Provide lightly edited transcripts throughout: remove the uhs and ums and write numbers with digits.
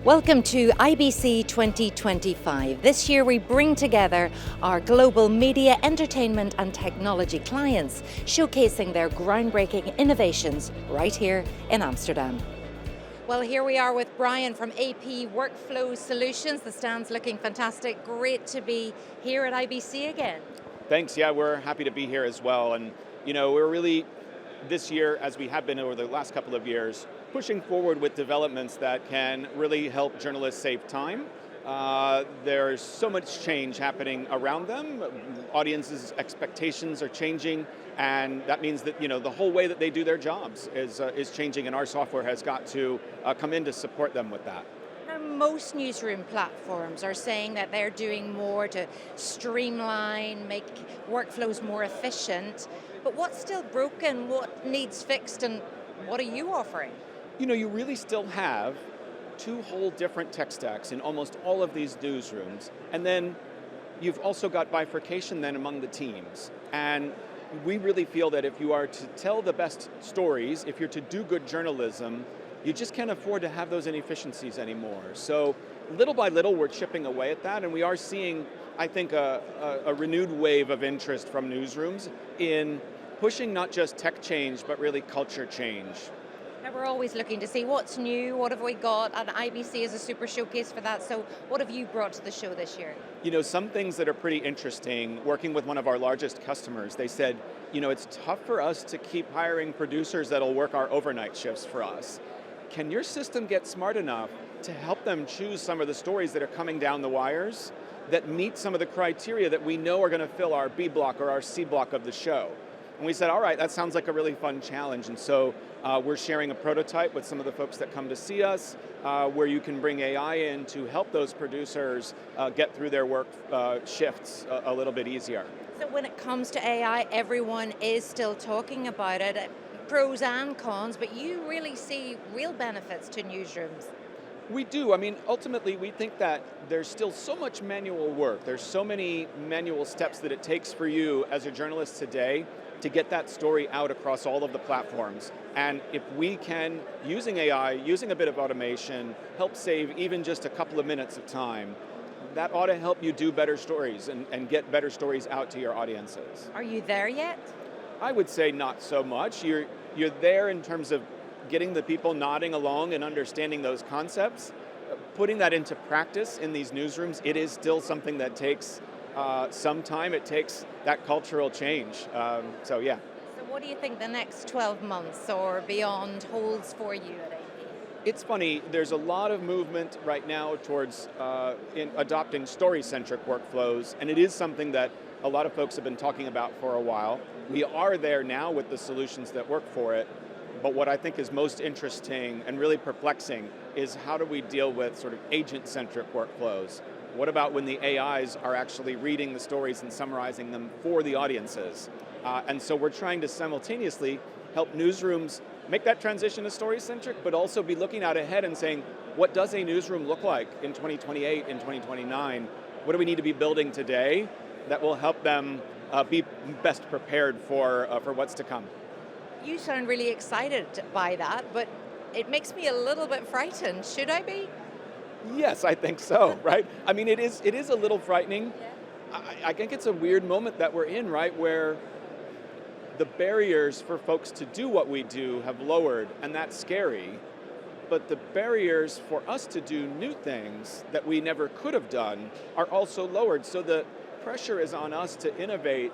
Welcome to IBC 2025. This year we bring together our global media, entertainment and technology clients, showcasing their groundbreaking innovations right here in Amsterdam. Well, here we are with Brian from AP Workflow Solutions. The stand's looking fantastic. Great to be here at IBC again. Thanks, yeah, we're happy to be here as well. And we're really, this year, as we have been over the last couple of years, pushing forward with developments that can really help journalists save time. There's so much change happening around them. Audiences' expectations are changing, and that means that the whole way that they do their jobs is changing, and our software has got to come in to support them with that. Now, most newsroom platforms are saying that they're doing more to streamline, make workflows more efficient, but what's still broken, what needs fixed, and what are you offering? You really still have two whole different tech stacks in almost all of these newsrooms, and then you've also got bifurcation then among the teams. And we really feel that if you are to tell the best stories, if you're to do good journalism, you just can't afford to have those inefficiencies anymore. So little by little we're chipping away at that, and we are seeing, I think, a renewed wave of interest from newsrooms in pushing not just tech change, but really culture change. Now, we're always looking to see what's new, what have we got, and IBC is a super showcase for that, so what have you brought to the show this year? Some things that are pretty interesting, working with one of our largest customers, they said, it's tough for us to keep hiring producers that'll work our overnight shifts for us. Can your system get smart enough to help them choose some of the stories that are coming down the wires that meet some of the criteria that we know are going to fill our B block or our C block of the show? And we said, all right, that sounds like a really fun challenge. And so we're sharing a prototype with some of the folks that come to see us, where you can bring AI in to help those producers get through their work shifts a little bit easier. So when it comes to AI, everyone is still talking about it, pros and cons, but you really see real benefits to newsrooms. We do. Ultimately, we think that there's still so much manual work. There's so many manual steps that it takes for you as a journalist today to get that story out across all of the platforms. And if we can, using AI, using a bit of automation, help save even just a couple of minutes of time, that ought to help you do better stories and get better stories out to your audiences. Are you there yet? I would say not so much. You're there in terms of getting the people nodding along and understanding those concepts. Putting that into practice in these newsrooms, it is still something that takes some time. It takes that cultural change. So yeah. So what do you think the next 12 months or beyond holds for you at AP? It's funny, there's a lot of movement right now towards in adopting story-centric workflows, and it is something that a lot of folks have been talking about for a while. We are there now with the solutions that work for it, but what I think is most interesting and really perplexing is how do we deal with sort of agent-centric workflows? What about when the AIs are actually reading the stories and summarizing them for the audiences? And so we're trying to simultaneously help newsrooms make that transition to story-centric, but also be looking out ahead and saying, what does a newsroom look like in 2028, in 2029? What do we need to be building today that will help them be best prepared for what's to come? You sound really excited by that, but it makes me a little bit frightened. Should I be? Yes, I think so, right? It is a little frightening. Yeah. I think it's a weird moment that we're in, right, where the barriers for folks to do what we do have lowered, and that's scary. But the barriers for us to do new things that we never could have done are also lowered. So the pressure is on us to innovate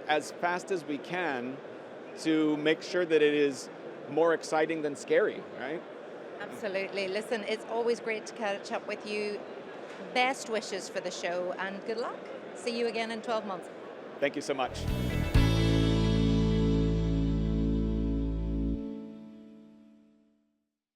as fast as we can to make sure that it is more exciting than scary, right? Absolutely. Listen, it's always great to catch up with you. Best wishes for the show and good luck. See you again in 12 months. Thank you so much.